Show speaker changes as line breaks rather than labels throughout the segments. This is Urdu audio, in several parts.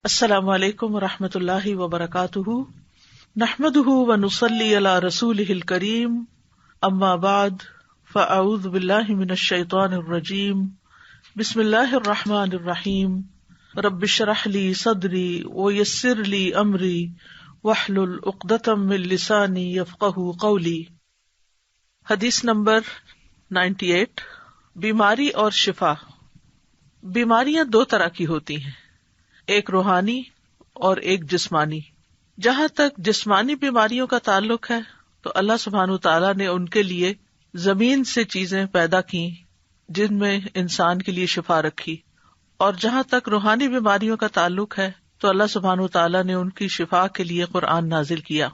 السلام علیکم ورحمۃ اللہ وبرکاتہ، نحمده ونصلی علی رسولہ الکریم، اما بعد فاعوذ باللہ من الشیطان الرجیم، بسم اللہ الرحمن الرحیم، رب اشرح لی صدری ویسر لی امری واحلل عقدۃ من لسانی یفقہوا قولی۔ حدیث نمبر 98، بیماری اور شفا۔ بیماریاں دو طرح کی ہوتی ہیں، ایک روحانی اور ایک جسمانی۔ جہاں تک جسمانی بیماریوں کا تعلق ہے تو اللہ سبحانہ تعالیٰ نے ان کے لیے زمین سے چیزیں پیدا کی جن میں انسان کے لیے شفا رکھی، اور جہاں تک روحانی بیماریوں کا تعلق ہے تو اللہ سبحانہ تعالیٰ نے ان کی شفا کے لیے قرآن نازل کیا۔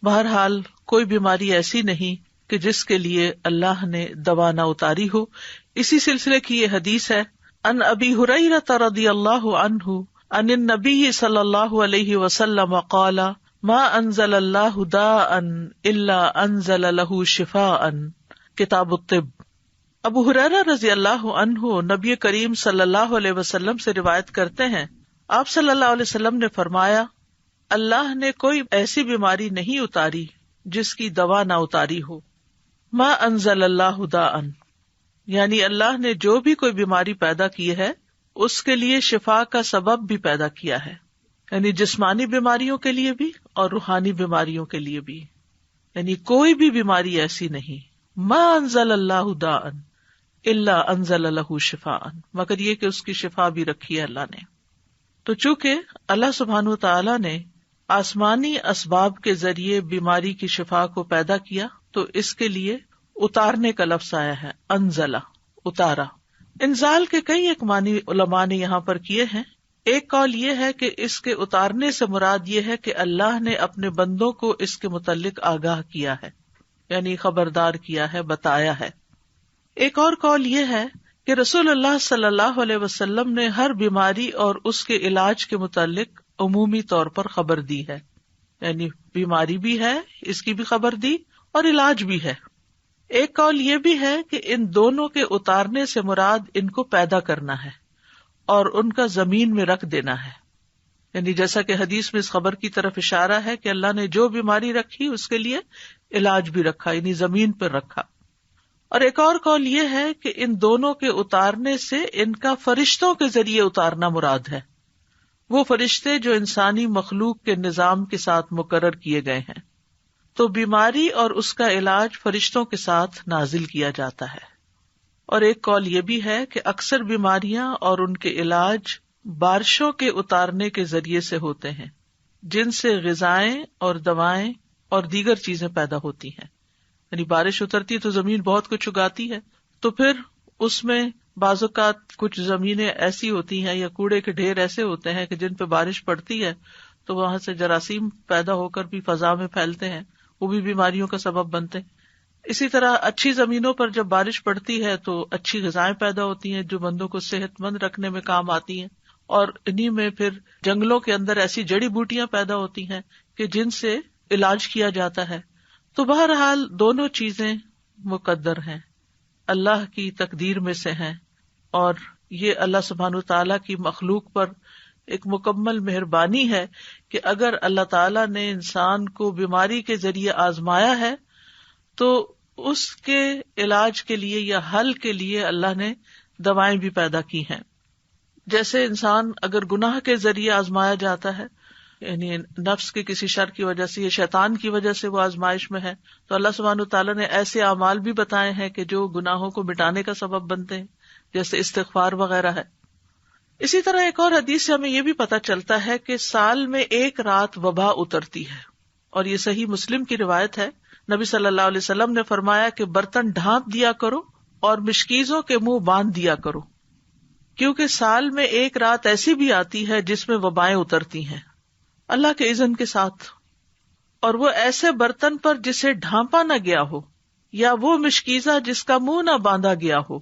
بہرحال کوئی بیماری ایسی نہیں کہ جس کے لیے اللہ نے دوا نہ اتاری ہو۔ اسی سلسلے کی یہ حدیث ہے، ان ابی ہریرہ رضی اللہ عنہ ان النبی صلی اللہ علیہ وسلم قال ما انزل اللہ داء الا انزل له شفاء، کتاب الطب۔ ابو ہریرہ رضی اللہ عنہ نبی کریم صلی اللہ علیہ وسلم سے روایت کرتے ہیں، آپ صلی اللہ علیہ وسلم نے فرمایا، اللہ نے کوئی ایسی بیماری نہیں اتاری جس کی دوا نہ اتاری ہو۔ ما انزل اللہ داء، یعنی اللہ نے جو بھی کوئی بیماری پیدا کی ہے اس کے لیے شفا کا سبب بھی پیدا کیا ہے، یعنی جسمانی بیماریوں کے لیے بھی اور روحانی بیماریوں کے لیے بھی، یعنی کوئی بھی بیماری ایسی نہیں۔ ما انزل اللہ داء الا انزل له شفاء، مگر یہ کہ اس کی شفا بھی رکھی ہے اللہ نے۔ تو چونکہ اللہ سبحانہ تعالیٰ نے آسمانی اسباب کے ذریعے بیماری کی شفا کو پیدا کیا تو اس کے لیے اتارنے کا لفظ آیا ہے، انزلہ، اتارا۔ انزال کے کئی ایک معنی علماء نے یہاں پر کیے ہیں۔ ایک قول یہ ہے کہ اس کے اتارنے سے مراد یہ ہے کہ اللہ نے اپنے بندوں کو اس کے متعلق آگاہ کیا ہے، یعنی خبردار کیا ہے، بتایا ہے۔ ایک اور قول یہ ہے کہ رسول اللہ صلی اللہ علیہ وسلم نے ہر بیماری اور اس کے علاج کے متعلق عمومی طور پر خبر دی ہے، یعنی بیماری بھی ہے، اس کی بھی خبر دی، اور علاج بھی ہے۔ ایک قول یہ بھی ہے کہ ان دونوں کے اتارنے سے مراد ان کو پیدا کرنا ہے اور ان کا زمین میں رکھ دینا ہے، یعنی جیسا کہ حدیث میں اس خبر کی طرف اشارہ ہے کہ اللہ نے جو بیماری رکھی اس کے لیے علاج بھی رکھا، یعنی زمین پر رکھا۔ اور ایک اور قول یہ ہے کہ ان دونوں کے اتارنے سے ان کا فرشتوں کے ذریعے اتارنا مراد ہے، وہ فرشتے جو انسانی مخلوق کے نظام کے ساتھ مقرر کیے گئے ہیں۔ تو بیماری اور اس کا علاج فرشتوں کے ساتھ نازل کیا جاتا ہے۔ اور ایک قول یہ بھی ہے کہ اکثر بیماریاں اور ان کے علاج بارشوں کے اتارنے کے ذریعے سے ہوتے ہیں، جن سے غذائیں اور دوائیں اور دیگر چیزیں پیدا ہوتی ہیں۔ یعنی بارش اترتی ہے تو زمین بہت کچھ اگاتی ہے، تو پھر اس میں بعض اوقات کچھ زمینیں ایسی ہوتی ہیں یا کوڑے کے ڈھیر ایسے ہوتے ہیں کہ جن پہ بارش پڑتی ہے تو وہاں سے جراثیم پیدا ہو کر بھی فضا میں پھیلتے ہیں، وہ بھی بیماریوں کا سبب بنتے ہیں۔ اسی طرح اچھی زمینوں پر جب بارش پڑتی ہے تو اچھی غذائیں پیدا ہوتی ہیں جو بندوں کو صحت مند رکھنے میں کام آتی ہیں، اور انہی میں پھر جنگلوں کے اندر ایسی جڑی بوٹیاں پیدا ہوتی ہیں کہ جن سے علاج کیا جاتا ہے۔ تو بہرحال دونوں چیزیں مقدر ہیں، اللہ کی تقدیر میں سے ہیں، اور یہ اللہ سبحانہ تعالیٰ کی مخلوق پر ایک مکمل مہربانی ہے کہ اگر اللہ تعالیٰ نے انسان کو بیماری کے ذریعے آزمایا ہے تو اس کے علاج کے لیے یا حل کے لیے اللہ نے دوائیں بھی پیدا کی ہیں۔ جیسے انسان اگر گناہ کے ذریعے آزمایا جاتا ہے، یعنی نفس کے کسی شر کی وجہ سے یا شیطان کی وجہ سے وہ آزمائش میں ہے، تو اللہ سبحانہ تعالیٰ نے ایسے اعمال بھی بتائے ہیں کہ جو گناہوں کو مٹانے کا سبب بنتے ہیں، جیسے استغفار وغیرہ ہے۔ اسی طرح ایک اور حدیث سے ہمیں یہ بھی پتہ چلتا ہے کہ سال میں ایک رات وبا اترتی ہے، اور یہ صحیح مسلم کی روایت ہے۔ نبی صلی اللہ علیہ وسلم نے فرمایا کہ برتن ڈھانپ دیا کرو اور مشکیزوں کے منہ باندھ دیا کرو، کیونکہ سال میں ایک رات ایسی بھی آتی ہے جس میں وبائیں اترتی ہیں اللہ کے اذن کے ساتھ، اور وہ ایسے برتن پر جسے ڈھانپا نہ گیا ہو یا وہ مشکیزہ جس کا منہ نہ باندھا گیا ہو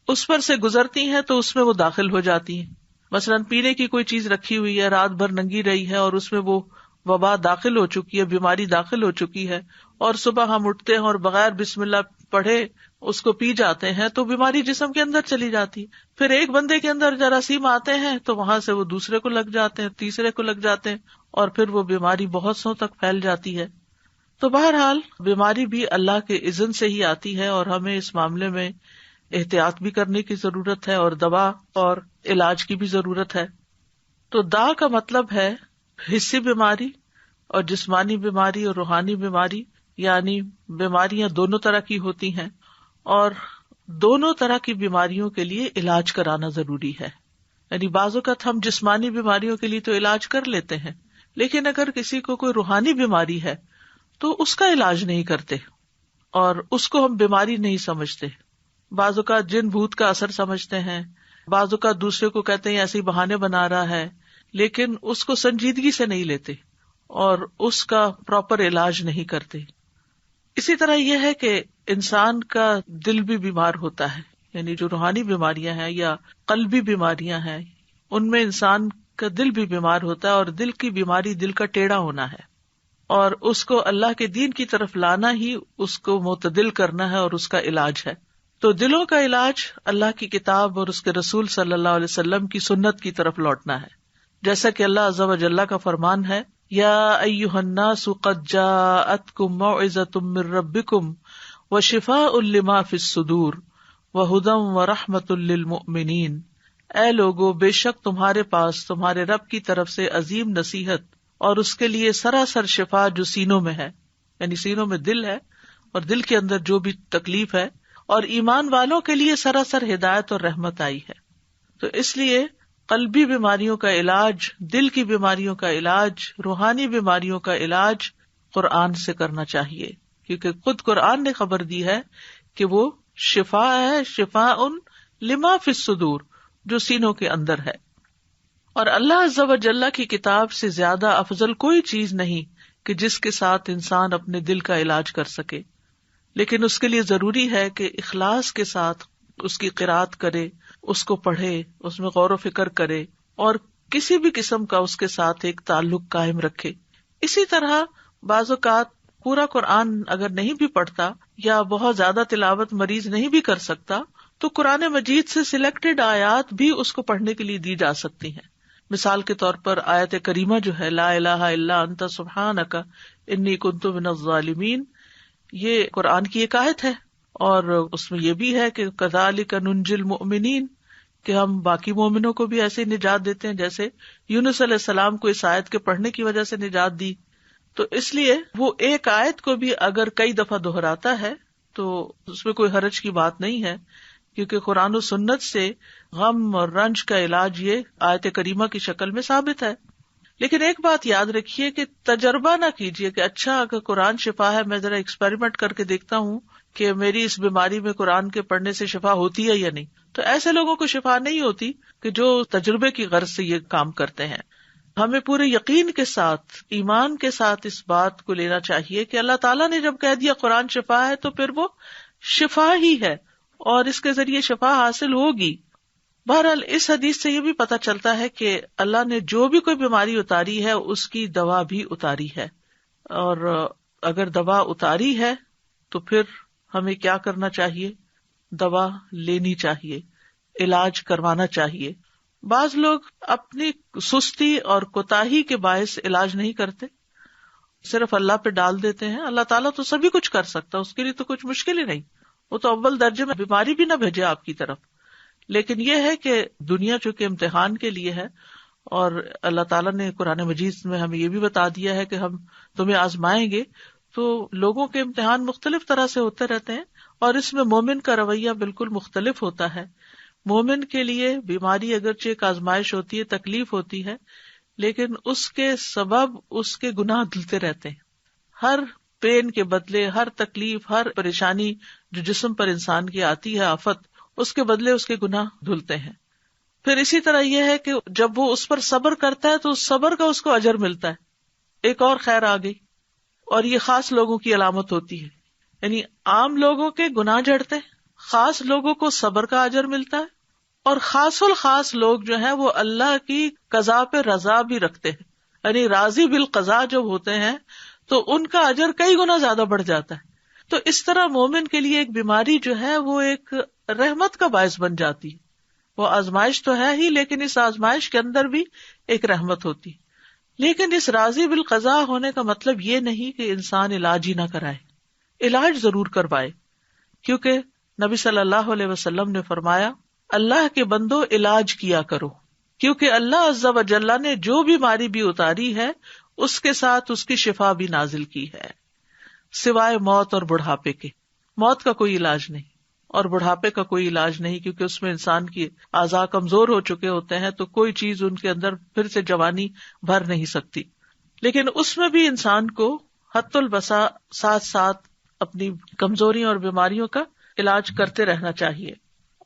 اس پر سے گزرتی ہیں تو اس میں وہ داخل ہو جاتی ہیں۔ مثلاً پینے کی کوئی چیز رکھی ہوئی ہے، رات بھر ننگی رہی ہے اور اس میں وہ وبا داخل ہو چکی ہے، بیماری داخل ہو چکی ہے، اور صبح ہم اٹھتے ہیں اور بغیر بسم اللہ پڑھے اس کو پی جاتے ہیں تو بیماری جسم کے اندر چلی جاتی. پھر ایک بندے کے اندر جراثیم آتے ہیں تو وہاں سے وہ دوسرے کو لگ جاتے ہیں, تیسرے کو لگ جاتے ہیں, اور پھر وہ بیماری بہت سو تک پھیل جاتی ہے. تو بہرحال بیماری بھی اللہ کے اذن سے ہی آتی ہے, اور ہمیں اس معاملے میں احتیاط بھی کرنے کی ضرورت ہے, اور دوا اور علاج کی بھی ضرورت ہے. تو دا کا مطلب ہے حسی بیماری, اور جسمانی بیماری اور روحانی بیماری, یعنی بیماریاں دونوں طرح کی ہوتی ہیں, اور دونوں طرح کی بیماریوں کے لیے علاج کرانا ضروری ہے. یعنی بعض اوقات ہم جسمانی بیماریوں کے لیے تو علاج کر لیتے ہیں, لیکن اگر کسی کو کوئی روحانی بیماری ہے تو اس کا علاج نہیں کرتے, اور اس کو ہم بیماری نہیں سمجھتے. بعض اوقات جن بھوت کا اثر سمجھتے ہیں, بعض اوقات دوسرے کو کہتے ہیں ایسے بہانے بنا رہا ہے, لیکن اس کو سنجیدگی سے نہیں لیتے اور اس کا پراپر علاج نہیں کرتے. اسی طرح یہ ہے کہ انسان کا دل بھی بیمار ہوتا ہے, یعنی جو روحانی بیماریاں ہیں یا قلبی بیماریاں ہیں, ان میں انسان کا دل بھی بیمار ہوتا ہے, اور دل کی بیماری دل کا ٹیڑھا ہونا ہے, اور اس کو اللہ کے دین کی طرف لانا ہی اس کو معتدل کرنا ہے, اور اس کا علاج ہے. تو دلوں کا علاج اللہ کی کتاب اور اس کے رسول صلی اللہ علیہ وسلم کی سنت کی طرف لوٹنا ہے, جیسا کہ اللہ عز و جل کا فرمان ہے, یا ایھا الناس قد جاءتکم موعظۃ من ربکم وشفاء لما فی الصدور وہدی ورحمۃ للمؤمنین. اے لوگو, بے شک تمہارے پاس تمہارے رب کی طرف سے عظیم نصیحت اور اس کے لیے سراسر شفا جو سینوں میں ہے, یعنی سینوں میں دل ہے اور دل کے اندر جو بھی تکلیف ہے, اور ایمان والوں کے لیے سراسر ہدایت اور رحمت آئی ہے. تو اس لیے قلبی بیماریوں کا علاج, دل کی بیماریوں کا علاج, روحانی بیماریوں کا علاج قرآن سے کرنا چاہیے, کیونکہ خود قرآن نے خبر دی ہے کہ وہ شفا ہے, شفاء لما فی الصدور, جو سینوں کے اندر ہے. اور اللہ عز و جل کی کتاب سے زیادہ افضل کوئی چیز نہیں کہ جس کے ساتھ انسان اپنے دل کا علاج کر سکے, لیکن اس کے لیے ضروری ہے کہ اخلاص کے ساتھ اس کی قرأت کرے, اس کو پڑھے, اس میں غور و فکر کرے, اور کسی بھی قسم کا اس کے ساتھ ایک تعلق قائم رکھے. اسی طرح بعض اوقات پورا قرآن اگر نہیں بھی پڑھتا یا بہت زیادہ تلاوت مریض نہیں بھی کر سکتا, تو قرآن مجید سے سلیکٹڈ آیات بھی اس کو پڑھنے کے لیے دی جا سکتی ہیں. مثال کے طور پر آیت کریمہ جو ہے, لا الہ الا انت سبحانک انی کنت من الظالمین, یہ قرآن کی ایک آیت ہے, اور اس میں یہ بھی ہے کہ کذالک ننجی المؤمنین, کہ ہم باقی مومنوں کو بھی ایسے نجات دیتے ہیں جیسے یونس علیہ السلام کو اس آیت کے پڑھنے کی وجہ سے نجات دی. تو اس لیے وہ ایک آیت کو بھی اگر کئی دفعہ دہراتا ہے تو اس میں کوئی حرج کی بات نہیں ہے, کیونکہ قرآن و سنت سے غم اور رنج کا علاج یہ آیت کریمہ کی شکل میں ثابت ہے. لیکن ایک بات یاد رکھیے کہ تجربہ نہ کیجیے کہ اچھا اگر قرآن شفا ہے, میں ذرا ایکسپیریمنٹ کر کے دیکھتا ہوں کہ میری اس بیماری میں قرآن کے پڑھنے سے شفا ہوتی ہے یا نہیں. تو ایسے لوگوں کو شفا نہیں ہوتی کہ جو تجربے کی غرض سے یہ کام کرتے ہیں. ہمیں پورے یقین کے ساتھ, ایمان کے ساتھ اس بات کو لینا چاہیے کہ اللہ تعالیٰ نے جب کہہ دیا قرآن شفا ہے تو پھر وہ شفا ہی ہے, اور اس کے ذریعے شفا حاصل ہوگی. بہرحال اس حدیث سے یہ بھی پتہ چلتا ہے کہ اللہ نے جو بھی کوئی بیماری اتاری ہے اس کی دوا بھی اتاری ہے, اور اگر دوا اتاری ہے تو پھر ہمیں کیا کرنا چاہیے؟ دوا لینی چاہیے, علاج کروانا چاہیے. بعض لوگ اپنی سستی اور کوتاہی کے باعث علاج نہیں کرتے, صرف اللہ پہ ڈال دیتے ہیں. اللہ تعالیٰ تو سبھی کچھ کر سکتا, اس کے لیے تو کچھ مشکل ہی نہیں, وہ تو اول درجے میں بیماری بھی نہ بھیجے آپ کی طرف. لیکن یہ ہے کہ دنیا چونکہ امتحان کے لیے ہے, اور اللہ تعالیٰ نے قرآن مجید میں ہمیں یہ بھی بتا دیا ہے کہ ہم تمہیں آزمائیں گے. تو لوگوں کے امتحان مختلف طرح سے ہوتے رہتے ہیں, اور اس میں مومن کا رویہ بالکل مختلف ہوتا ہے. مومن کے لیے بیماری اگرچہ ایک آزمائش ہوتی ہے, تکلیف ہوتی ہے, لیکن اس کے سبب اس کے گناہ دھلتے رہتے ہیں. ہر پین کے بدلے, ہر تکلیف, ہر پریشانی جو جسم پر انسان کی آتی ہے, آفت, اس کے بدلے اس کے گناہ دھلتے ہیں. پھر اسی طرح یہ ہے کہ جب وہ اس پر صبر کرتا ہے تو اس صبر کا اس کو اجر ملتا ہے. ایک اور خیر آ گئی, اور یہ خاص لوگوں کی علامت ہوتی ہے. یعنی عام لوگوں کے گناہ جھڑتے, خاص لوگوں کو صبر کا اجر ملتا ہے, اور خاص الخاص لوگ جو ہیں وہ اللہ کی قضا پہ رضا بھی رکھتے ہیں. یعنی راضی بالقضاء جب ہوتے ہیں تو ان کا اجر کئی گنا زیادہ بڑھ جاتا ہے. تو اس طرح مومن کے لیے ایک بیماری جو ہے وہ ایک رحمت کا باعث بن جاتی. وہ آزمائش تو ہے ہی، لیکن اس آزمائش کے اندر بھی ایک رحمت ہوتی. لیکن اس راضی بالقضاء ہونے کا مطلب یہ نہیں کہ انسان علاج ہی نہ کرائے. علاج ضرور کروائے، کیونکہ نبی صلی اللہ علیہ وسلم نے فرمایا اللہ کے بندو علاج کیا کرو، کیونکہ اللہ عز و جل نے جو بیماری بھی اتاری ہے اس کے ساتھ اس کی شفا بھی نازل کی ہے، سوائے موت اور بڑھاپے کے. موت کا کوئی علاج نہیں اور بڑھاپے کا کوئی علاج نہیں، کیونکہ اس میں انسان کی اعضاء کمزور ہو چکے ہوتے ہیں، تو کوئی چیز ان کے اندر پھر سے جوانی بھر نہیں سکتی. لیکن اس میں بھی انسان کو حد البسا ساتھ ساتھ اپنی کمزوریوں اور بیماریوں کا علاج کرتے رہنا چاہیے،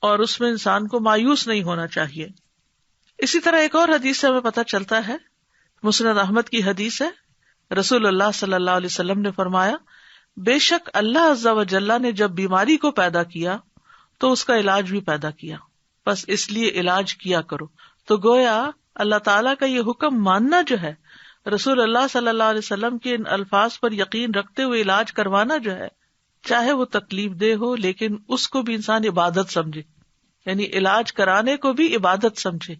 اور اس میں انسان کو مایوس نہیں ہونا چاہیے. اسی طرح ایک اور حدیث سے ہمیں پتہ چلتا ہے، مسند احمد کی حدیث ہے، رسول اللہ صلی اللہ علیہ وسلم نے فرمایا بے شک اللہ عز و جل نے جب بیماری کو پیدا کیا تو اس کا علاج بھی پیدا کیا، بس اس لیے علاج کیا کرو. تو گویا اللہ تعالیٰ کا یہ حکم ماننا جو ہے، رسول اللہ صلی اللہ علیہ وسلم کے ان الفاظ پر یقین رکھتے ہوئے علاج کروانا جو ہے، چاہے وہ تکلیف دہ ہو لیکن اس کو بھی انسان عبادت سمجھے. یعنی علاج کرانے کو بھی عبادت سمجھے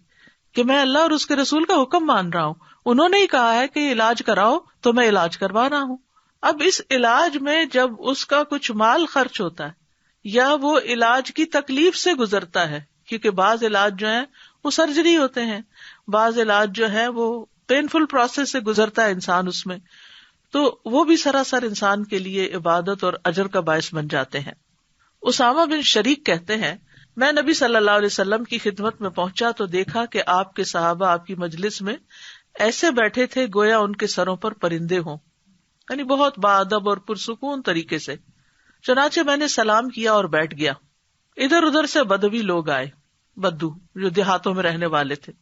کہ میں اللہ اور اس کے رسول کا حکم مان رہا ہوں، انہوں نے ہی کہا ہے کہ علاج کراؤ تو میں علاج کروا رہا ہوں. اب اس علاج میں جب اس کا کچھ مال خرچ ہوتا ہے یا وہ علاج کی تکلیف سے گزرتا ہے، کیونکہ بعض علاج جو ہیں وہ سرجری ہوتے ہیں، بعض علاج جو ہے وہ پینفل پروسیس سے گزرتا ہے انسان اس میں، تو وہ بھی سراسر انسان کے لیے عبادت اور اجر کا باعث بن جاتے ہیں. اسامہ بن شریک کہتے ہیں میں نبی صلی اللہ علیہ وسلم کی خدمت میں پہنچا تو دیکھا کہ آپ کے صحابہ آپ کی مجلس میں ایسے بیٹھے تھے گویا ان کے سروں پر پرندے ہوں، یعنی بہت باادب اور پرسکون طریقے سے. چنانچہ میں نے سلام کیا اور بیٹھ گیا. ادھر ادھر سے بدوی لوگ آئے، بدو جو دیہاتوں میں رہنے والے تھے،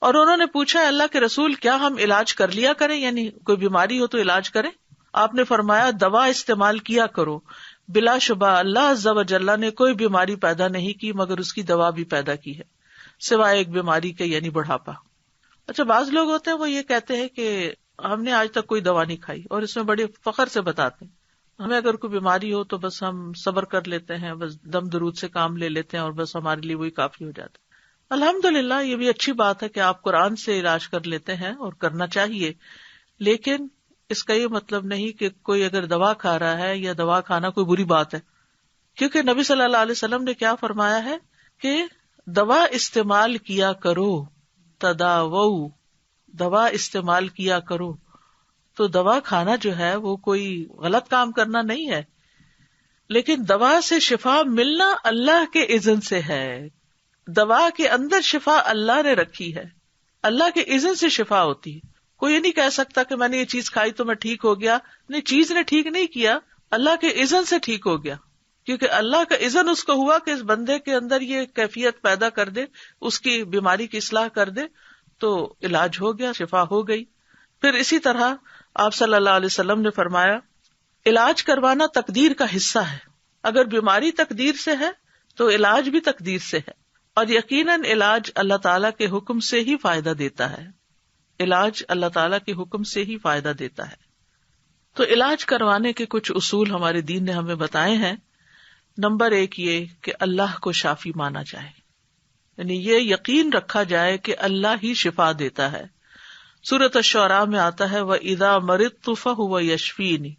اور انہوں نے پوچھا اللہ کے رسول کیا ہم علاج کر لیا کریں، یعنی کوئی بیماری ہو تو علاج کریں. آپ نے فرمایا دوا استعمال کیا کرو، بلا شبہ اللہ عز و جل نے کوئی بیماری پیدا نہیں کی مگر اس کی دوا بھی پیدا کی ہے، سوائے ایک بیماری کے یعنی بڑھاپا. اچھا، بعض لوگ ہوتے ہیں وہ یہ کہتے ہیں کہ ہم نے آج تک کوئی دوا نہیں کھائی، اور اس میں بڑے فخر سے بتاتے ہیں ہمیں اگر کوئی بیماری ہو تو بس ہم صبر کر لیتے ہیں، بس دم درود سے کام لے لیتے ہیں اور بس ہمارے لیے وہی کافی ہو جاتا ہے. الحمدللہ یہ بھی اچھی بات ہے کہ آپ قرآن سے علاج کر لیتے ہیں اور کرنا چاہیے، لیکن اس کا یہ مطلب نہیں کہ کوئی اگر دوا کھا رہا ہے یا دوا کھانا کوئی بری بات ہے، کیونکہ نبی صلی اللہ علیہ وسلم نے کیا فرمایا ہے کہ دوا استعمال کیا کرو، تداوؤ، دوا استعمال کیا کرو. تو دوا کھانا جو ہے وہ کوئی غلط کام کرنا نہیں ہے، لیکن دوا سے شفا ملنا اللہ کے اذن سے ہے. دوا کے اندر شفا اللہ نے رکھی ہے، اللہ کے اذن سے شفا ہوتی ہے. کوئی یہ نہیں کہہ سکتا کہ میں نے یہ چیز کھائی تو میں ٹھیک ہو گیا. نہیں، چیز نے ٹھیک نہیں کیا، اللہ کے اذن سے ٹھیک ہو گیا، کیونکہ اللہ کا اذن اس کو ہوا کہ اس بندے کے اندر یہ کیفیت پیدا کر دے، اس کی بیماری کی اصلاح کر دے، تو علاج ہو گیا، شفا ہو گئی. پھر اسی طرح آپ صلی اللہ علیہ وسلم نے فرمایا علاج کروانا تقدیر کا حصہ ہے. اگر بیماری تقدیر سے ہے تو علاج بھی تقدیر سے ہے، اور یقیناً علاج اللہ تعالیٰ کے حکم سے ہی فائدہ دیتا ہے. علاج اللہ تعالیٰ کے حکم سے ہی فائدہ دیتا ہے. تو علاج کروانے کے کچھ اصول ہمارے دین نے ہمیں بتائے ہیں. نمبر 1 یہ کہ اللہ کو شافی مانا جائے، یعنی یہ یقین رکھا جائے کہ اللہ ہی شفا دیتا ہے. سورۃ الشعراء میں آتا ہے وَإِذَا مَرِضْتُ فَهُوَ يَشْفِينِ،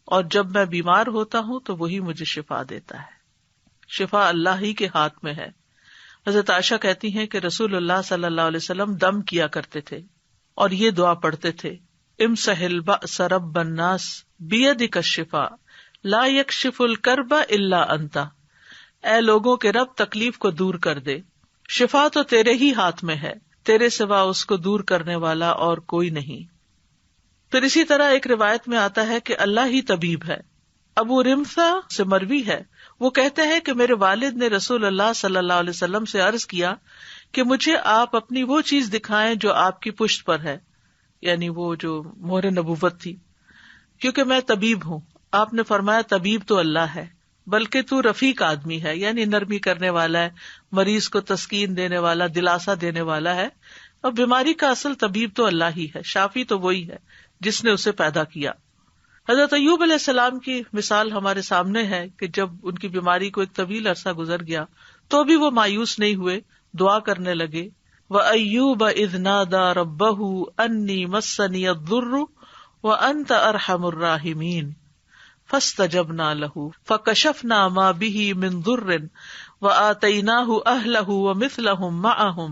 اور جب میں بیمار ہوتا ہوں تو وہی مجھے شفا دیتا ہے. شفا اللہ ہی کے ہاتھ میں ہے. حضرت عائشہ کہتی ہیں کہ رسول اللہ صلی اللہ علیہ وسلم دم کیا کرتے تھے اور یہ دعا پڑھتے تھے امسح البأس رب الناس بیدک الشفاء لا یکشف الکرب الا انت. اے لوگوں کے رب تکلیف کو دور کر دے، شفا تو تیرے ہی ہاتھ میں ہے، تیرے سوا اس کو دور کرنے والا اور کوئی نہیں. پھر اسی طرح ایک روایت میں آتا ہے کہ اللہ ہی طبیب ہے. ابو رمثا سے مروی ہے، وہ کہتے ہیں کہ میرے والد نے رسول اللہ صلی اللہ علیہ وسلم سے عرض کیا کہ مجھے آپ اپنی وہ چیز دکھائیں جو آپ کی پشت پر ہے، یعنی وہ جو مہر نبوت تھی، کیونکہ میں طبیب ہوں. آپ نے فرمایا طبیب تو اللہ ہے، بلکہ تو رفیق آدمی ہے، یعنی نرمی کرنے والا ہے، مریض کو تسکین دینے والا، دلاسا دینے والا ہے. اور بیماری کا اصل طبیب تو اللہ ہی ہے، شافی تو وہی ہے جس نے اسے پیدا کیا. حضرت ایوب علیہ السلام کی مثال ہمارے سامنے ہے کہ جب ان کی بیماری کو ایک طویل عرصہ گزر گیا تو بھی وہ مایوس نہیں ہوئے، دعا کرنے لگے. وَأَيُّوبَ إِذْ نَادَى رَبَّهُ أَنِّي مَسَّنِيَ الضُّرُّ وَأَنْتَ أَرْحَمُ الرَّاحِمِينَ فَاسْتَجَبْنَا لَهُ فَكَشَفْنَا مَا بِهِ مِنْ ضُرٍّ وَآتَيْنَاهُ أَهْلَهُ وَمِثْلَهُمْ مَعَهُمْ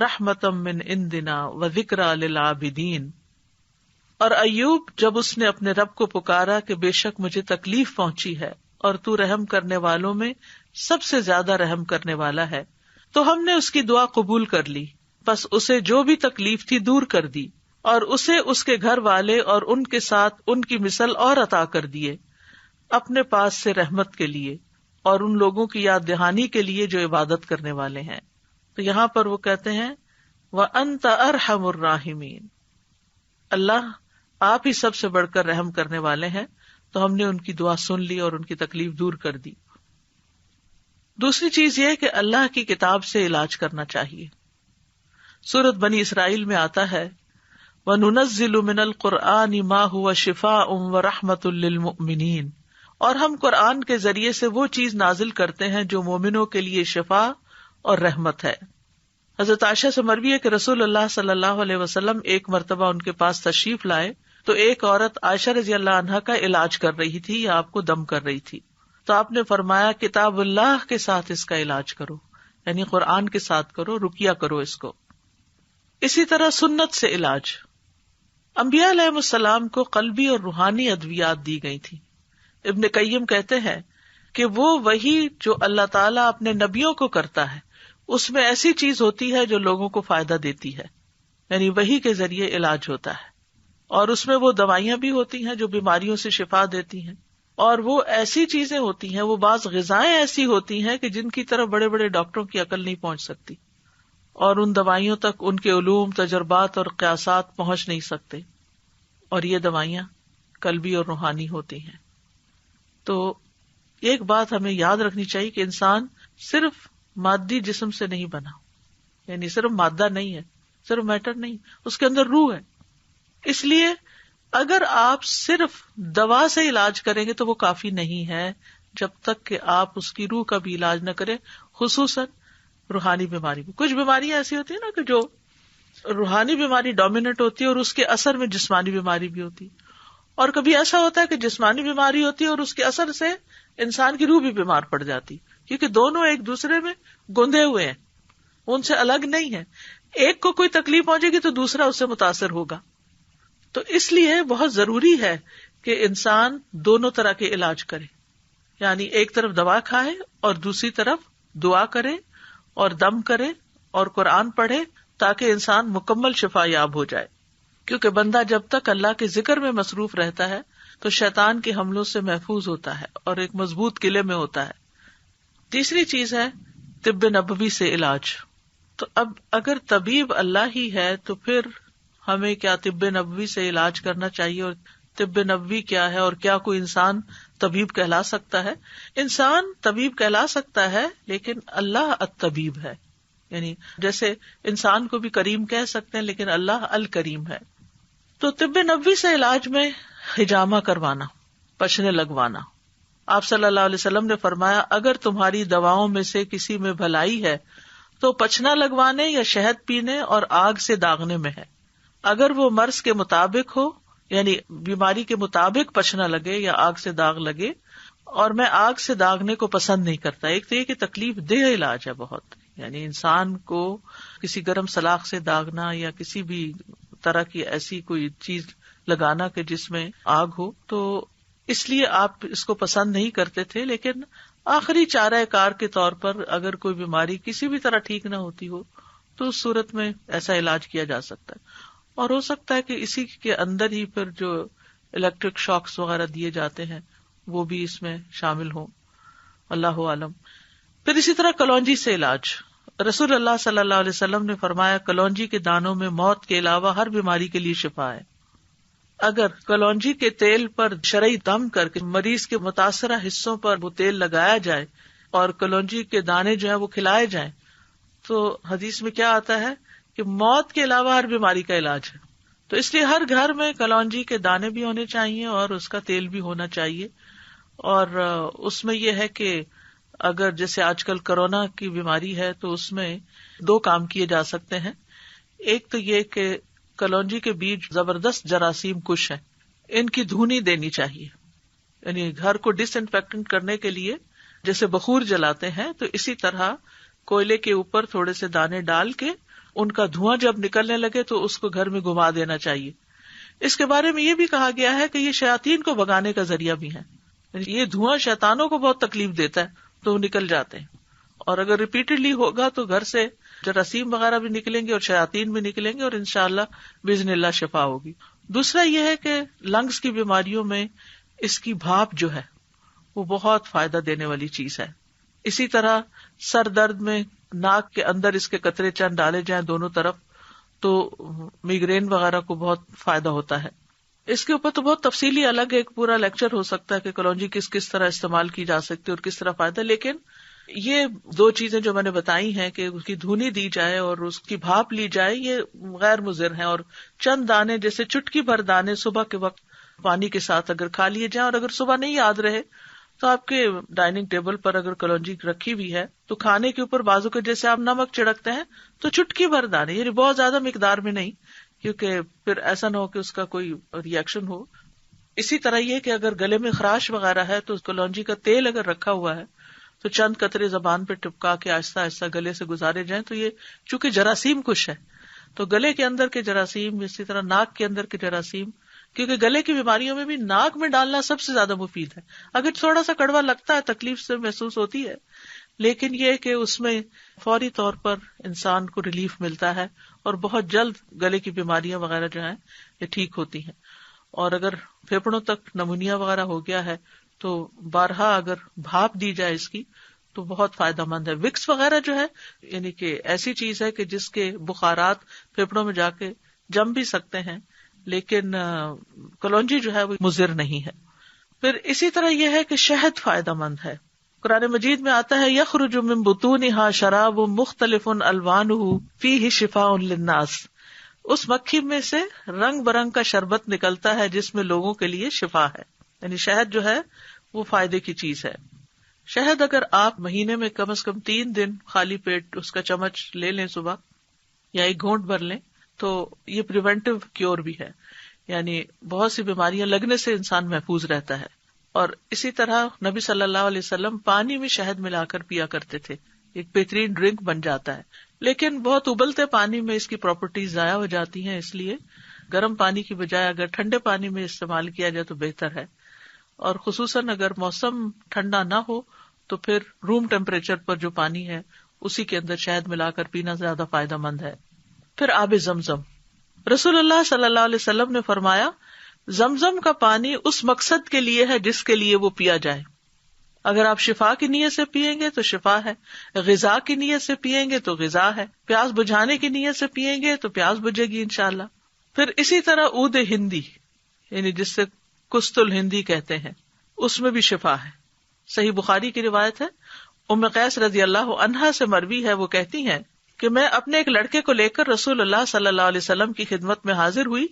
رَحْمَةً مِّنْ عِنْدِنَا وَذِكْرَىٰ لِلْعَابِدِينَ. اور ایوب جب اس نے اپنے رب کو پکارا کہ بے شک مجھے تکلیف پہنچی ہے اور تو رحم کرنے والوں میں سب سے زیادہ رحم کرنے والا ہے، تو ہم نے اس کی دعا قبول کر لی، پس اسے جو بھی تکلیف تھی دور کر دی، اور اسے اس کے گھر والے اور ان کے ساتھ ان کی مثل اور عطا کر دیے اپنے پاس سے رحمت کے لیے اور ان لوگوں کی یاد دہانی کے لیے جو عبادت کرنے والے ہیں. تو یہاں پر وہ کہتے ہیں وَأَنْتَ أَرْحَمُ الرَّاحِمِينَ، اللہ آپ ہی سب سے بڑھ کر رحم کرنے والے ہیں. تو ہم نے ان کی دعا سن لی اور ان کی تکلیف دور کر دی. دوسری چیز یہ کہ اللہ کی کتاب سے علاج کرنا چاہیے. سورۃ بنی اسرائیل میں آتا ہے وَنُنَزِّلُ مِنَ الْقُرْآنِ مَا هُوَ شِفَاءٌ وَرَحْمَةٌ لِّلْمُؤْمِنِينَ، اور ہم قرآن کے ذریعے سے وہ چیز نازل کرتے ہیں جو مومنوں کے لیے شفا اور رحمت ہے. حضرت عائشہ سے مروی ہے کہ رسول اللہ صلی اللہ علیہ وسلم ایک مرتبہ ان کے پاس تشریف لائے تو ایک عورت عائشہ رضی اللہ عنہا کا علاج کر رہی تھی یا آپ کو دم کر رہی تھی. تو آپ نے فرمایا کتاب اللہ کے ساتھ اس کا علاج کرو، یعنی قرآن کے ساتھ کرو، رقیہ کرو اس کو. اسی طرح سنت سے علاج. انبیاء علیہ السلام کو قلبی اور روحانی ادویات دی گئی تھی. ابن قیم کہتے ہیں کہ وہ وہی جو اللہ تعالیٰ اپنے نبیوں کو کرتا ہے اس میں ایسی چیز ہوتی ہے جو لوگوں کو فائدہ دیتی ہے، یعنی وحی کے ذریعے علاج ہوتا ہے. اور اس میں وہ دوائیاں بھی ہوتی ہیں جو بیماریوں سے شفا دیتی ہیں، اور وہ ایسی چیزیں ہوتی ہیں، وہ بعض غذائیں ایسی ہوتی ہیں کہ جن کی طرف بڑے بڑے ڈاکٹروں کی عقل نہیں پہنچ سکتی، اور ان دوائیوں تک ان کے علوم، تجربات اور قیاسات پہنچ نہیں سکتے. اور یہ دوائیاں قلبی اور روحانی ہوتی ہیں. تو ایک بات ہمیں یاد رکھنی چاہیے کہ انسان صرف مادی جسم سے نہیں بنا، یعنی صرف مادہ نہیں ہے، صرف میٹر نہیں، اس کے اندر روح ہے. اس لیے اگر آپ صرف دوا سے علاج کریں گے تو وہ کافی نہیں ہے جب تک کہ آپ اس کی روح کا بھی علاج نہ کریں، خصوصاً روحانی بیماری میں. کچھ بیماریاں ایسی ہوتی ہیں نا کہ جو روحانی بیماری ڈومیننٹ ہوتی ہے اور اس کے اثر میں جسمانی بیماری بھی ہوتی ہے، اور کبھی ایسا ہوتا ہے کہ جسمانی بیماری ہوتی ہے اور اس کے اثر سے انسان کی روح بھی بیمار پڑ جاتی، کیونکہ دونوں ایک دوسرے میں گندے ہوئے ہیں، ان سے الگ نہیں ہے. ایک کو کوئی تکلیف پہنچے گی تو دوسرا اس سے متاثر ہوگا. تو اس لیے بہت ضروری ہے کہ انسان دونوں طرح کے علاج کرے، یعنی ایک طرف دوا کھائے اور دوسری طرف دعا کرے اور دم کرے اور قرآن پڑھے تاکہ انسان مکمل شفا یاب ہو جائے. کیونکہ بندہ جب تک اللہ کے ذکر میں مصروف رہتا ہے تو شیطان کے حملوں سے محفوظ ہوتا ہے اور ایک مضبوط قلعے میں ہوتا ہے. تیسری چیز ہے طب نبوی سے علاج. تو اب اگر طبیب اللہ ہی ہے تو پھر ہمیں کیا طب نبوی سے علاج کرنا چاہیے، اور طب نبوی کیا ہے، اور کیا کوئی انسان طبیب کہلا سکتا ہے؟ انسان طبیب کہلا سکتا ہے لیکن اللہ الطبیب ہے. یعنی جیسے انسان کو بھی کریم کہہ سکتے ہیں لیکن اللہ الکریم ہے. تو طب نبوی سے علاج میں حجامہ کروانا، پچھنے لگوانا. آپ صلی اللہ علیہ وسلم نے فرمایا اگر تمہاری دواؤں میں سے کسی میں بھلائی ہے تو پچھنا لگوانے یا شہد پینے اور آگ سے داغنے میں ہے. اگر وہ مرض کے مطابق ہو، یعنی بیماری کے مطابق پچھنا لگے یا آگ سے داغ لگے، اور میں آگ سے داغنے کو پسند نہیں کرتا. ایک تو یہ کہ تکلیف دہ علاج ہے بہت، یعنی انسان کو کسی گرم سلاخ سے داغنا یا کسی بھی طرح کی ایسی کوئی چیز لگانا کہ جس میں آگ ہو، تو اس لیے آپ اس کو پسند نہیں کرتے تھے. لیکن آخری چارہ کار کے طور پر اگر کوئی بیماری کسی بھی طرح ٹھیک نہ ہوتی ہو تو اس صورت میں ایسا علاج کیا جا سکتا ہے. اور ہو سکتا ہے کہ اسی کے اندر ہی پھر جو الیکٹرک شاکس وغیرہ دیے جاتے ہیں وہ بھی اس میں شامل ہوں، اللہ عالم. پھر اسی طرح کلونجی سے علاج. رسول اللہ صلی اللہ علیہ وسلم نے فرمایا کلونجی کے دانوں میں موت کے علاوہ ہر بیماری کے لیے شفا ہے. اگر کلونجی کے تیل پر شرعی دم کر کے مریض کے متاثرہ حصوں پر وہ تیل لگایا جائے اور کلونجی کے دانے جو ہیں وہ کھلائے جائیں تو حدیث میں کیا آتا ہے کہ موت کے علاوہ ہر بیماری کا علاج ہے. تو اس لیے ہر گھر میں کلونجی کے دانے بھی ہونے چاہیے اور اس کا تیل بھی ہونا چاہیے. اور اس میں یہ ہے کہ اگر جیسے آج کل کورونا کی بیماری ہے تو اس میں 2 کام کیے جا سکتے ہیں. ایک تو یہ کہ کلونجی کے بیج زبردست جراثیم کش ہیں، ان کی دھونی دینی چاہیے. یعنی گھر کو ڈس انفیکٹنٹ کرنے کے لیے جیسے بخور جلاتے ہیں تو اسی طرح کوئلے کے اوپر تھوڑے سے دانے ڈال کے ان کا دھواں جب نکلنے لگے تو اس کو گھر میں گھما دینا چاہیے. اس کے بارے میں یہ بھی کہا گیا ہے کہ یہ شیاطین کو بھگانے کا ذریعہ بھی ہے. یہ دھواں شیطانوں کو بہت تکلیف دیتا ہے تو وہ نکل جاتے ہیں. اور اگر ریپیٹڈلی ہوگا تو گھر سے جراثیم وغیرہ بھی نکلیں گے اور شیاطین بھی نکلیں گے اور انشاءاللہ باذن اللہ شفا ہوگی. دوسرا یہ ہے کہ لنگس کی بیماریوں میں اس کی بھاپ جو ہے وہ بہت فائدہ دینے والی چیز ہے. اسی طرح سر درد میں ناک کے اندر اس کے قطرے چند ڈالے جائیں دونوں طرف تو میگرین وغیرہ کو بہت فائدہ ہوتا ہے. اس کے اوپر تو بہت تفصیلی الگ ایک پورا لیکچر ہو سکتا ہے کہ کلونجی کس طرح استعمال کی جا سکتی ہے اور کس طرح فائدہ. لیکن یہ 2 چیزیں جو میں نے بتائی ہیں کہ اس کی دھونی دی جائے اور اس کی بھاپ لی جائے یہ غیر مضر ہیں. اور چند دانے جیسے چٹکی بھر دانے صبح کے وقت پانی کے ساتھ اگر کھا لیے جائیں، اور اگر صبح نہیں یاد رہے تو آپ کے ڈائننگ ٹیبل پر اگر کلونجی رکھی ہوئی ہے تو کھانے کے اوپر بازو کے جیسے آپ نمک چھڑکتے ہیں تو چٹکی بھر دانے، یعنی بہت زیادہ مقدار میں نہیں، کیونکہ پھر ایسا نہ ہو کہ اس کا کوئی ری ایکشن ہو. اسی طرح یہ کہ اگر گلے میں خراش وغیرہ ہے تو کلونجی کا تیل اگر رکھا ہوا ہے تو چند قطرے زبان پہ ٹپکا کے آہستہ آہستہ گلے سے گزارے جائیں تو یہ چونکہ جراثیم کش ہے تو گلے کے اندر کے جراثیم، اسی طرح ناک کے اندر کے جراثیم، کیونکہ گلے کی بیماریوں میں بھی ناک میں ڈالنا سب سے زیادہ مفید ہے. اگر تھوڑا سا کڑوا لگتا ہے، تکلیف سے محسوس ہوتی ہے، لیکن یہ کہ اس میں فوری طور پر انسان کو ریلیف ملتا ہے اور بہت جلد گلے کی بیماریاں وغیرہ جو ہیں یہ ٹھیک ہوتی ہیں. اور اگر پھیپڑوں تک نمونیا وغیرہ ہو گیا ہے تو بارہا اگر بھاپ دی جائے اس کی تو بہت فائدہ مند ہے. وکس وغیرہ جو ہے یعنی کہ ایسی چیز ہے کہ جس کے بخارات پھیپڑوں میں جا کے جم بھی سکتے ہیں، لیکن کلونجی جو ہے وہ مضر نہیں ہے. پھر اسی طرح یہ ہے کہ شہد فائدہ مند ہے. قرآن مجید میں آتا ہے یخرج من بطونها شراب مختلف الوانہ فیہ شفاء للناس. اس مکھی میں سے رنگ برنگ کا شربت نکلتا ہے جس میں لوگوں کے لیے شفا ہے. یعنی شہد جو ہے وہ فائدے کی چیز ہے. شہد اگر آپ مہینے میں کم از کم 3 دن خالی پیٹ اس کا چمچ لے لیں صبح یا 1 گھونٹ بھر لیں تو یہ پریونٹیو کیور بھی ہے، یعنی بہت سی بیماریاں لگنے سے انسان محفوظ رہتا ہے. اور اسی طرح نبی صلی اللہ علیہ وسلم پانی میں شہد ملا کر پیا کرتے تھے، ایک بہترین ڈرنک بن جاتا ہے. لیکن بہت ابلتے پانی میں اس کی پراپرٹیز ضائع ہو جاتی ہیں، اس لیے گرم پانی کی بجائے اگر ٹھنڈے پانی میں استعمال کیا جائے تو بہتر ہے. اور خصوصاً اگر موسم ٹھنڈا نہ ہو تو پھر روم ٹیمپریچر پر جو پانی ہے اسی کے اندر شہد ملا کر پینا زیادہ فائدہ مند ہے. پھر آب زمزم، رسول اللہ صلی اللہ علیہ وسلم نے فرمایا زمزم کا پانی اس مقصد کے لیے ہے جس کے لیے وہ پیا جائے. اگر آپ شفا کی نیت سے پیئیں گے تو شفا ہے، غذا کی نیت سے پیئیں گے تو غذا ہے، پیاس بجھانے کی نیت سے پیئیں گے تو پیاس بجھے گی انشاءاللہ. پھر اسی طرح عود ہندی یعنی جس سے کست الہندی کہتے ہیں اس میں بھی شفا ہے. صحیح بخاری کی روایت ہے، ام قیس رضی اللہ عنہا سے مروی ہے، وہ کہتی ہیں کہ میں اپنے ایک لڑکے کو لے کر رسول اللہ صلی اللہ علیہ وسلم کی خدمت میں حاضر ہوئی.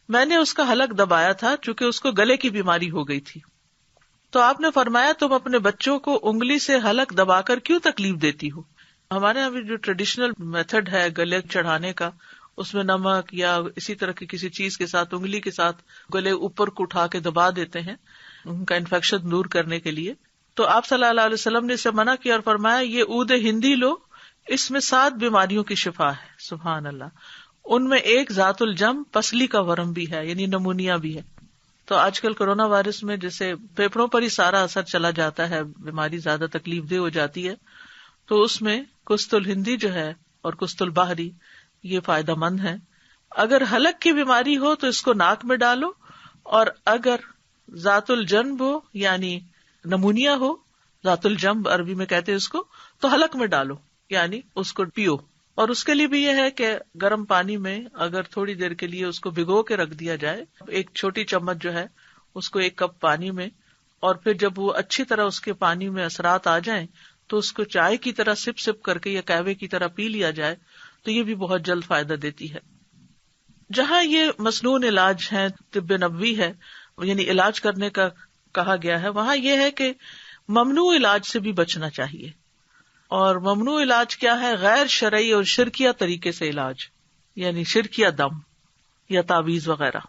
میں نے اس کا حلق دبایا تھا چونکہ اس کو گلے کی بیماری ہو گئی تھی. تو آپ نے فرمایا تم اپنے بچوں کو انگلی سے حلق دبا کر کیوں تکلیف دیتی ہو؟ ہمارے یہاں بھی جو ٹریڈیشنل میتھڈ ہے گلے چڑھانے کا، اس میں نمک یا اسی طرح کی کسی چیز کے ساتھ انگلی کے ساتھ گلے اوپر کو اٹھا کے دبا دیتے ہیں ان کا انفیکشن دور کرنے کے لیے. تو آپ صلی اللہ علیہ وسلم نے اسے منع کیا اور فرمایا یہ عود ہندی لو، اس میں 7 بیماریوں کی شفا ہے. سبحان اللہ. ان میں ایک ذات الجم پسلی کا ورم بھی ہے، یعنی نمونیا بھی ہے. تو آج کل کورونا وائرس میں جیسے پھیپڑوں پر ہی سارا اثر چلا جاتا ہے، بیماری زیادہ تکلیف دہ ہو جاتی ہے، تو اس میں کست الہندی جو ہے اور کست البحری یہ فائدہ مند ہے. اگر حلق کی بیماری ہو تو اس کو ناک میں ڈالو، اور اگر ذات الجنب ہو یعنی نمونیا ہو، ذات الجنب عربی میں کہتے ہیں اس کو، تو حلق میں ڈالو یعنی اس کو پیو. اور اس کے لیے بھی یہ ہے کہ گرم پانی میں اگر تھوڑی دیر کے لیے اس کو بھگو کے رکھ دیا جائے، ایک چھوٹی چمچ جو ہے اس کو 1 کپ پانی میں، اور پھر جب وہ اچھی طرح اس کے پانی میں اثرات آ جائیں تو اس کو چائے کی طرح سپ کر کے یا قہوے کی طرح پی لیا جائے تو یہ بھی بہت جلد فائدہ دیتی ہے. جہاں یہ مسنون علاج ہے، طب نبوی ہے، یعنی علاج کرنے کا کہا گیا ہے، وہاں یہ ہے کہ ممنوع علاج سے بھی بچنا چاہیے. اور ممنوع علاج کیا ہے؟ غیر شرعی اور شرکیہ طریقے سے علاج، یعنی شرکیہ دم یا تعویذ وغیرہ.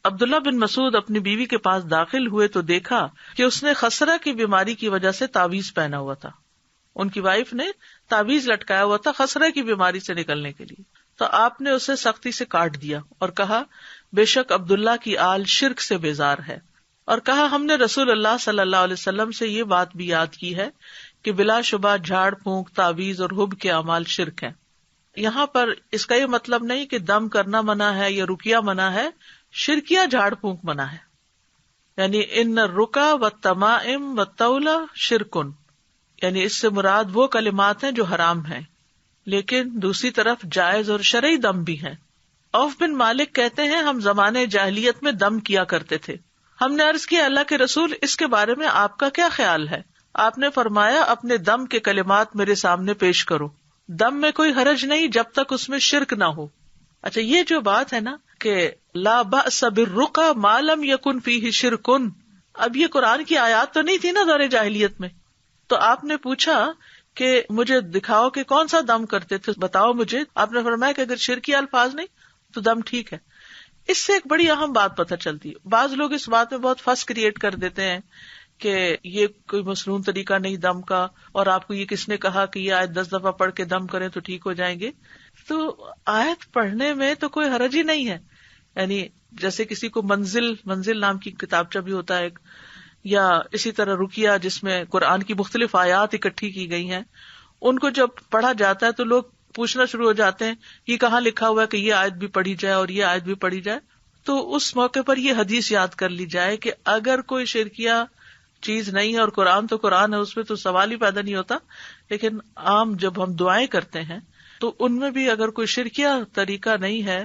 عبداللہ بن مسعود اپنی بیوی کے پاس داخل ہوئے تو دیکھا کہ اس نے خسرہ کی بیماری کی وجہ سے تعویذ پہنا ہوا تھا. ان کی وائف نے تعویذ لٹکایا ہوا تھا خسرہ کی بیماری سے نکلنے کے لیے. تو آپ نے اسے سختی سے کاٹ دیا اور کہا بے شک عبداللہ کی آل شرک سے بیزار ہے، اور کہا ہم نے رسول اللہ صلی اللہ علیہ وسلم سے یہ بات بھی یاد کی ہے کہ بلا شبہ جھاڑ پھونک، تعویذ اور حب کے اعمال شرک ہیں. یہاں پر اس کا یہ مطلب نہیں کہ دم کرنا منع ہے یا رقیہ منع ہے، شرکیہ جھاڑ پھونک منع ہے. یعنی ان الرقا والتمائم والطولہ شرکن، یعنی اس سے مراد وہ کلمات ہیں جو حرام ہیں، لیکن دوسری طرف جائز اور شرعی دم بھی ہیں. عوف بن مالک کہتے ہیں ہم زمانے جاہلیت میں دم کیا کرتے تھے. ہم نے عرض کیا اللہ کے رسول اس کے بارے میں آپ کا کیا خیال ہے؟ آپ نے فرمایا اپنے دم کے کلمات میرے سامنے پیش کرو، دم میں کوئی حرج نہیں جب تک اس میں شرک نہ ہو. اچھا، یہ جو بات ہے نا کہ لا بأس بالرقى ما لم يكن فيه شرک، اب یہ قرآن کی آیات تو نہیں تھی نا دور جاہلیت میں. تو آپ نے پوچھا کہ مجھے دکھاؤ کہ کون سا دم کرتے تھے، بتاؤ مجھے. آپ نے فرمایا کہ اگر شرکی الفاظ نہیں تو دم ٹھیک ہے. اس سے ایک بڑی اہم بات پتہ چلتی ہے. بعض لوگ اس بات میں بہت فس کریٹ کر دیتے ہیں کہ یہ کوئی مسنون طریقہ نہیں دم کا، اور آپ کو یہ کس نے کہا کہ یہ آیت 10 دفعہ پڑھ کے دم کریں تو ٹھیک ہو جائیں گے. تو آیت پڑھنے میں تو کوئی حرج ہی نہیں ہے. یعنی جیسے کسی کو منزل نام کی کتابچہ بھی ہوتا ہے، یا اسی طرح رقیہ جس میں قرآن کی مختلف آیات اکٹھی کی گئی ہیں، ان کو جب پڑھا جاتا ہے تو لوگ پوچھنا شروع ہو جاتے ہیں یہ کہاں لکھا ہوا ہے کہ یہ آیت بھی پڑھی جائے اور یہ آیت بھی پڑھی جائے. تو اس موقع پر یہ حدیث یاد کر لی جائے کہ اگر کوئی شرکیہ چیز نہیں ہے، اور قرآن تو قرآن ہے، اس میں تو سوال ہی پیدا نہیں ہوتا، لیکن عام جب ہم دعائیں کرتے ہیں تو ان میں بھی اگر کوئی شرکیہ طریقہ نہیں ہے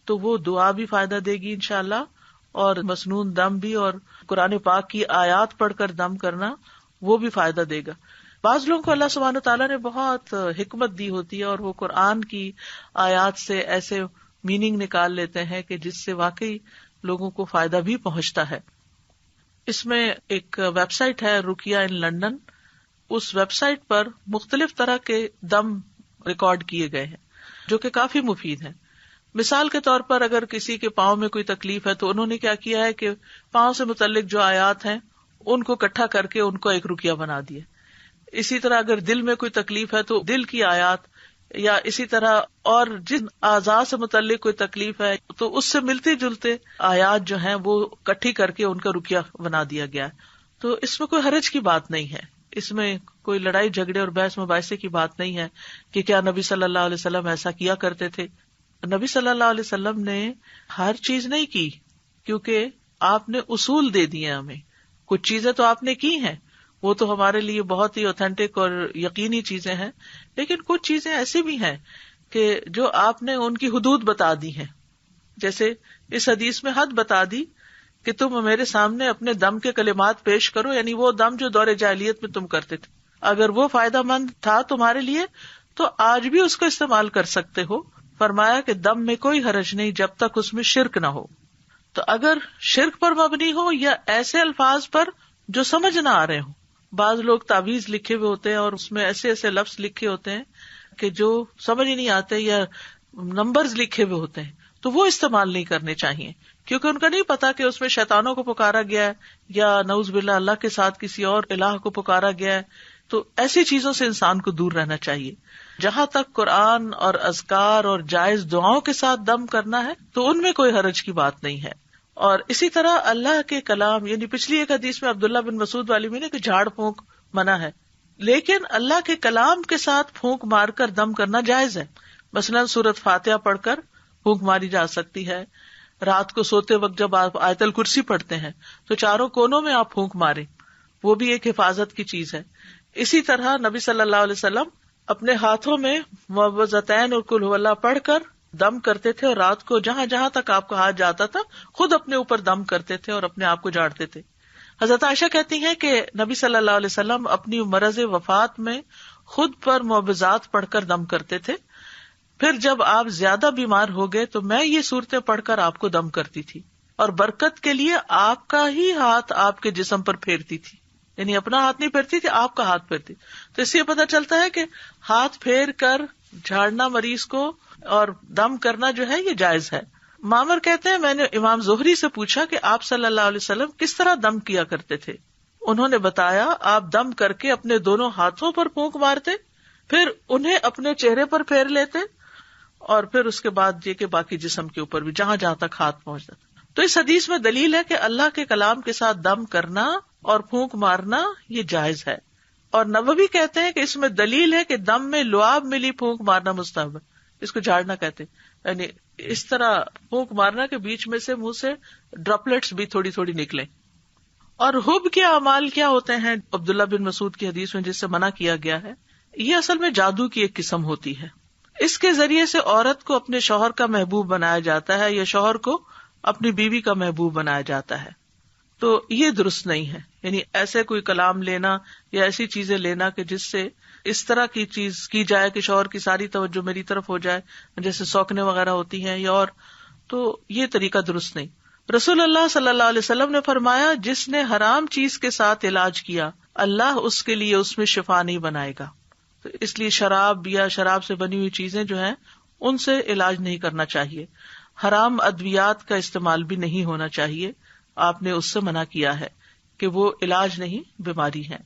تو وہ دعا بھی فائدہ دے گی انشاءاللہ، اور مسنون دم بھی، اور قرآن پاک کی آیات پڑھ کر دم کرنا وہ بھی فائدہ دے گا. بعض لوگوں کو اللہ سبحانہ تعالیٰ نے بہت حکمت دی ہوتی ہے اور وہ قرآن کی آیات سے ایسے میننگ نکال لیتے ہیں کہ جس سے واقعی لوگوں کو فائدہ بھی پہنچتا ہے. اس میں ایک ویب سائٹ ہے رقیہ ان لنڈن، اس ویب سائٹ پر مختلف طرح کے دم ریکارڈ کیے گئے ہیں جو کہ کافی مفید ہیں. مثال کے طور پر اگر کسی کے پاؤں میں کوئی تکلیف ہے تو انہوں نے کیا کیا ہے کہ پاؤں سے متعلق جو آیات ہیں ان کو اکٹھا کر کے ان کو ایک رقیہ بنا دیا. اسی طرح اگر دل میں کوئی تکلیف ہے تو دل کی آیات، یا اسی طرح اور جن اعضاء سے متعلق کوئی تکلیف ہے تو اس سے ملتے جلتے آیات جو ہیں وہ اکٹھی کر کے ان کا رقیہ بنا دیا گیا. تو اس میں کوئی حرج کی بات نہیں ہے، اس میں کوئی لڑائی جھگڑے اور بحث مباحثے کی بات نہیں ہے کہ کیا نبی صلی اللہ علیہ وسلم ایسا کیا کرتے تھے. نبی صلی اللہ علیہ وسلم نے ہر چیز نہیں کی، کیونکہ آپ نے اصول دے دیے ہمیں. کچھ چیزیں تو آپ نے کی ہیں، وہ تو ہمارے لیے بہت ہی اوتھینٹک اور یقینی چیزیں ہیں، لیکن کچھ چیزیں ایسی بھی ہیں کہ جو آپ نے ان کی حدود بتا دی ہیں. جیسے اس حدیث میں حد بتا دی کہ تم میرے سامنے اپنے دم کے کلمات پیش کرو، یعنی وہ دم جو دور جاہلیت میں تم کرتے تھے، اگر وہ فائدہ مند تھا تمہارے لیے تو آج بھی اس کو استعمال کر سکتے ہو. فرمایا کہ دم میں کوئی حرج نہیں جب تک اس میں شرک نہ ہو. تو اگر شرک پر مبنی ہو یا ایسے الفاظ پر جو سمجھ نہ آ رہے ہوں، بعض لوگ تعویذ لکھے ہوئے ہوتے ہیں اور اس میں ایسے ایسے لفظ لکھے ہوتے ہیں کہ جو سمجھ ہی نہیں آتے، یا نمبرز لکھے ہوئے ہوتے ہیں، تو وہ استعمال نہیں کرنے چاہیے، کیونکہ ان کا نہیں پتا کہ اس میں شیطانوں کو پکارا گیا ہے یا نعوذ باللہ اللہ کے ساتھ کسی اور الہ کو پکارا گیا ہے. تو ایسی چیزوں سے انسان کو دور رہنا چاہیے. جہاں تک قرآن اور اذکار اور جائز دعاؤں کے ساتھ دم کرنا ہے تو ان میں کوئی حرج کی بات نہیں ہے. اور اسی طرح اللہ کے کلام، یعنی پچھلی ایک حدیث میں عبداللہ بن مسعود والی میں نے کہ جھاڑ پھونک منع ہے، لیکن اللہ کے کلام کے ساتھ پھونک مار کر دم کرنا جائز ہے. مثلاً سورۃ فاتحہ پڑھ کر پھونک ماری جا سکتی ہے. رات کو سوتے وقت جب آپ آیت الکرسی پڑھتے ہیں تو چاروں کونوں میں آپ پھونک ماریں، وہ بھی ایک حفاظت کی چیز ہے. اسی طرح نبی صلی اللہ علیہ وسلم اپنے ہاتھوں میں معوذتین اور قل هو اللہ پڑھ کر دم کرتے تھے، اور رات کو جہاں جہاں تک آپ کا ہاتھ جاتا تھا خود اپنے اوپر دم کرتے تھے اور اپنے آپ کو جھاڑتے تھے. حضرت عائشہ کہتی ہیں کہ نبی صلی اللہ علیہ وسلم اپنی مرض وفات میں خود پر معوذات پڑھ کر دم کرتے تھے. پھر جب آپ زیادہ بیمار ہو گئے تو میں یہ صورتیں پڑھ کر آپ کو دم کرتی تھی اور برکت کے لیے آپ کا ہی ہاتھ آپ کے جسم پر پھیرتی تھی، یعنی اپنا ہاتھ نہیں پھیرتی تھی، آپ کا ہاتھ پھیرتی. تو اس سے پتہ چلتا ہے کہ ہاتھ پھیر کر جھاڑنا مریض کو اور دم کرنا جو ہے یہ جائز ہے. معمر کہتے ہیں میں نے امام زہری سے پوچھا کہ آپ صلی اللہ علیہ وسلم کس طرح دم کیا کرتے تھے. انہوں نے بتایا آپ دم کر کے اپنے دونوں ہاتھوں پر پھونک مارتے، پھر انہیں اپنے چہرے پر پھیر لیتے اور پھر اس کے بعد یہ کہ باقی جسم کے اوپر بھی جہاں جہاں تک ہاتھ پہنچتا. تو اس حدیث میں دلیل ہے کہ اللہ کے کلام کے ساتھ دم کرنا اور پھونک مارنا یہ جائز ہے. اور نووی کہتے ہیں کہ اس میں دلیل ہے کہ دم میں لعاب ملی پھونک مارنا مستحب ہے. اس کو جھاڑنا کہتے ہیں، یعنی اس طرح پھونک مارنا کے بیچ میں سے منہ سے ڈراپلیٹس بھی تھوڑی تھوڑی نکلیں. اور حب کے اعمال کیا ہوتے ہیں عبداللہ بن مسعود کی حدیث میں جس سے منع کیا گیا ہے؟ یہ اصل میں جادو کی ایک قسم ہوتی ہے. اس کے ذریعے سے عورت کو اپنے شوہر کا محبوب بنایا جاتا ہے یا شوہر کو اپنی بیوی کا محبوب بنایا جاتا ہے. تو یہ درست نہیں ہے، یعنی ایسے کوئی کلام لینا یا ایسی چیزیں لینا کہ جس سے اس طرح کی چیز کی جائے کہ شوہر کی ساری توجہ میری طرف ہو جائے، جیسے سوکنے وغیرہ ہوتی ہیں یا اور، تو یہ طریقہ درست نہیں. رسول اللہ صلی اللہ علیہ وسلم نے فرمایا جس نے حرام چیز کے ساتھ علاج کیا اللہ اس کے لیے اس میں شفا نہیں بنائے گا. تو اس لیے شراب یا شراب سے بنی ہوئی چیزیں جو ہیں ان سے علاج نہیں کرنا چاہیے. حرام ادویات کا استعمال بھی نہیں ہونا چاہیے. آپ نے اس سے منع کیا ہے کہ وہ علاج نہیں بیماری ہے.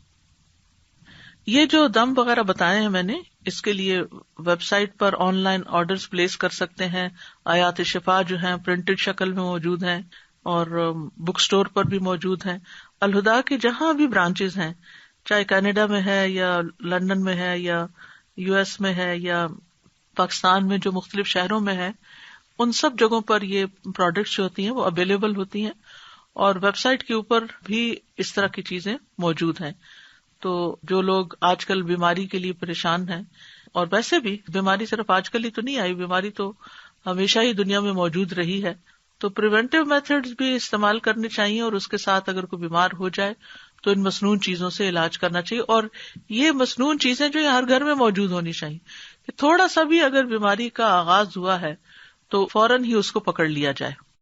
یہ جو دم وغیرہ بتائے ہیں میں نے، اس کے لیے ویب سائٹ پر آن لائن آرڈرز پلیس کر سکتے ہیں. آیات شفا جو ہیں پرنٹڈ شکل میں موجود ہیں اور بک سٹور پر بھی موجود ہیں. الہدا کے جہاں بھی برانچز ہیں، چاہے کینیڈا میں ہے یا لندن میں ہے یا یو ایس میں ہے یا پاکستان میں جو مختلف شہروں میں ہے، ان سب جگہوں پر یہ پروڈکٹس جو ہوتی ہیں وہ اویلیبل ہوتی ہیں. اور ویب سائٹ کے اوپر بھی اس طرح کی چیزیں موجود ہیں. تو جو لوگ آج کل بیماری کے لیے پریشان ہیں، اور ویسے بھی بیماری صرف آج کل ہی تو نہیں آئی، بیماری تو ہمیشہ ہی دنیا میں موجود رہی ہے، تو پریونٹیو میتھڈز بھی استعمال کرنے چاہیے. اور اس کے ساتھ اگر کوئی بیمار ہو جائے تو ان مسنون چیزوں سے علاج کرنا چاہیے. اور یہ مسنون چیزیں جو ہر گھر میں موجود ہونی چاہیے کہ تھوڑا سا بھی اگر بیماری کا آغاز ہوا ہے تو فوراً ہی اس کو پکڑ لیا جائے.